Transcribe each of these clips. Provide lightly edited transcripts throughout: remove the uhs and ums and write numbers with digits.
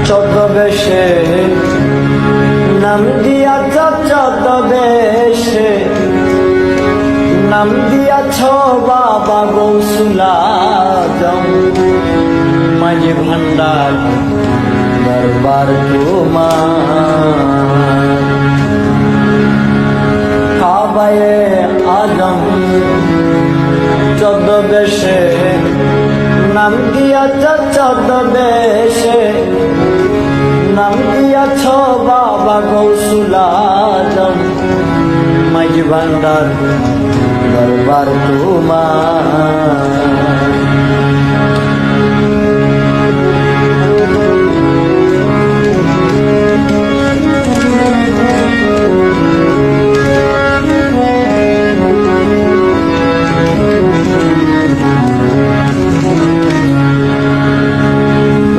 ছদ্মবেশে নাম দিয়াছ, ছদ্মবেশে নাম দিয়াছ বাবা গৌসুল আজম। মাঝি ভান্ডার দরবার তোমার, কাবায়ে আজম ছদ্মবেশে নাম দিয়াছ, ছদ্মবেশে নাম দিয়াছ বাবা গৌসুল আজম। মাঝি ভান্ডার দরবার তোমার।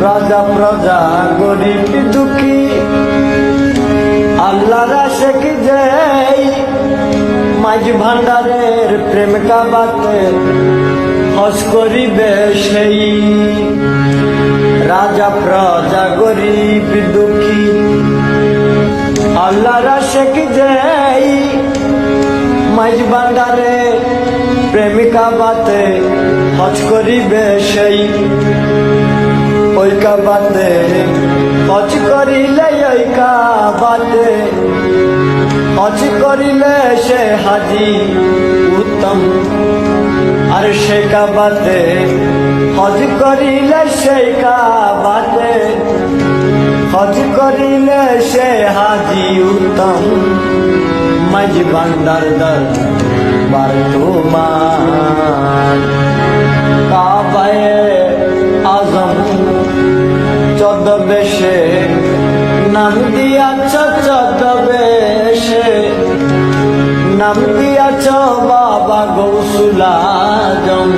রাজা প্রজা গরিব দুঃখী আল্লাহর আশিক যেই, মাঝি ভান্ডারের প্রেম কাবাতে হস করিবে সেই। রাজা প্রজা গরিব দুঃখী আল্লাহর আশিক যেই, মাঝি ভান্ডারের প্রেম কাবাতে হস করিবে সেই। ওই কাবাতে হজ করিলে, ওই কাবাতে হজ করিলে সে হাজি উত্তম। আর সে কাবাতে হজ করিলে, সেই কাবাতে হজ করিলে সে হাজি উত্তম। মাঝি ভান্ডার দরবার তোমার, কাবায়ে আজম ছদ্মবেশে নাম দিয়াছ, ছদ্মবেশে নাম দিয়াছ বাবা গৌসুল আজম।